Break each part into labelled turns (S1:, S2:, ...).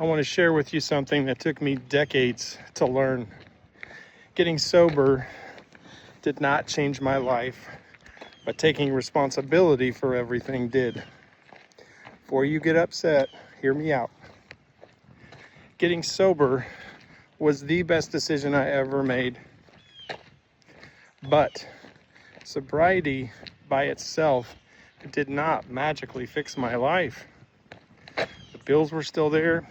S1: I want to share with you something that took me decades to learn. Getting sober did not change my life, but taking responsibility for everything did. Before you get upset, hear me out. Getting sober was the best decision I ever made, but sobriety by itself did not magically fix my life. The bills were still there.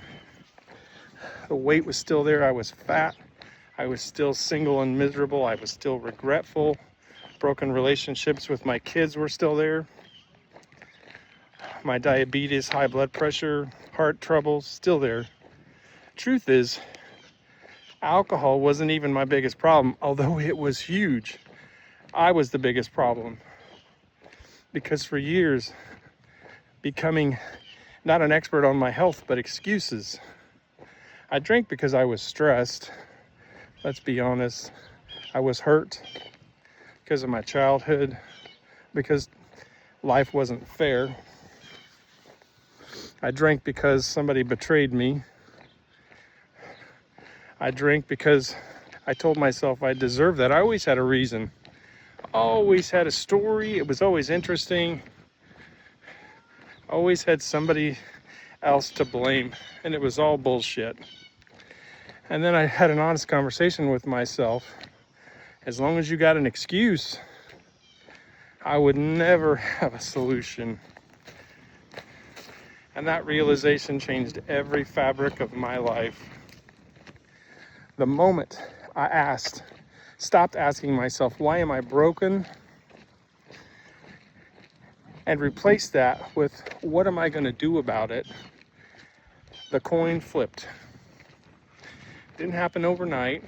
S1: The weight was still there. I was fat. I was still single and miserable. I was still regretful. Broken relationships with my kids were still there. My diabetes, high blood pressure, heart troubles, still there. Truth is, alcohol wasn't even my biggest problem, although it was huge. I was the biggest problem. Because for years, becoming not an expert on my health, but excuses. I drank because I was stressed. Let's be honest. I was hurt because of my childhood, because life wasn't fair. I drank because somebody betrayed me. I drank because I told myself I deserved that. I always had a reason. Always had a story. It was always interesting. Always had somebody else to blame, and it was all bullshit. And then I had an honest conversation with myself. As long as you got an excuse, I would never have a solution. And that realization changed every fabric of my life. The moment I stopped asking myself, why am I broken? And replaced that with, what am I going to do about it? The coin flipped. Didn't happen overnight,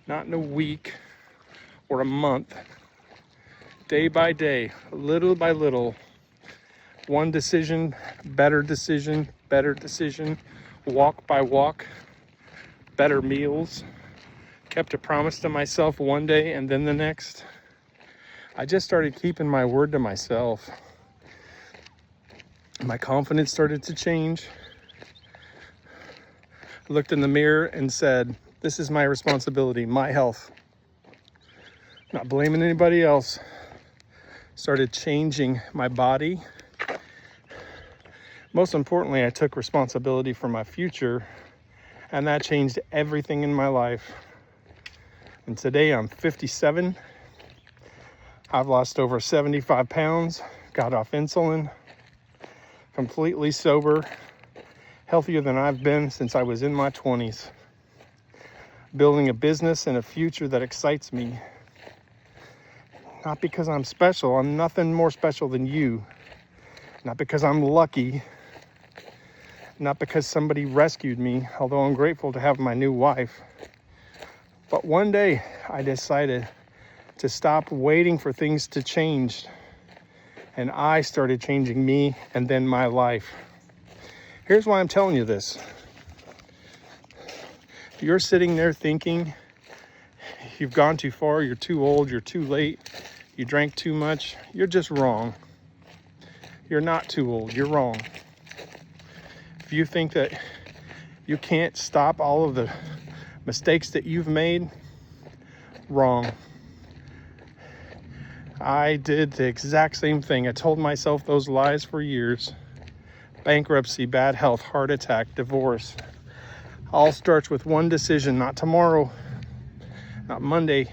S1: not in a week or a month. Day by day, little by little, one decision, better decision, walk by walk, better meals. Kept a promise to myself one day and then the next. I just started keeping my word to myself. My confidence started to change. I looked in the mirror and said, this is my responsibility, my health. Not blaming anybody else. Started changing my body. Most importantly, I took responsibility for my future, and that changed everything in my life. And today I'm 57. I've lost over 75 pounds, got off insulin, completely sober, healthier than I've been since I was in my 20s. Building a business and a future that excites me. Not because I'm special, I'm nothing more special than you. Not because I'm lucky. Not because somebody rescued me, although I'm grateful to have my new wife. But one day I decided to stop waiting for things to change. And I started changing me and then my life. Here's why I'm telling you this. If you're sitting there thinking you've gone too far, you're too old, you're too late, you drank too much, you're just wrong. You're not too old, you're wrong. If you think that you can't stop all of the mistakes that you've made, wrong. I did the exact same thing. I told myself those lies for years. Bankruptcy, bad health, heart attack, divorce. All starts with one decision, not tomorrow, not Monday,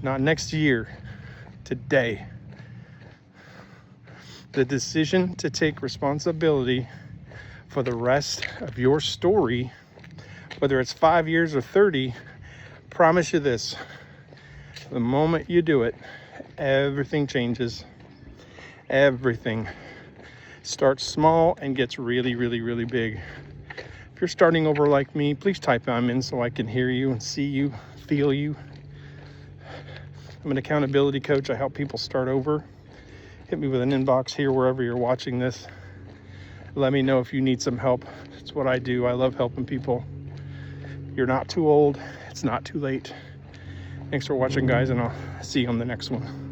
S1: not next year, today. The decision to take responsibility for the rest of your story, whether it's 5 years or 30, promise you this, the moment you do it, everything changes. Everything starts small and gets really, really, really big. If you're starting over like me, please type I'm in so I can hear you and see you, feel you. I'm an accountability coach. I help people start over. Hit me with an inbox here wherever you're watching this. Let me know if you need some help. It's what I do. I love helping people. You're not too old. It's not too late. Thanks for watching, guys, and I'll see you on the next one.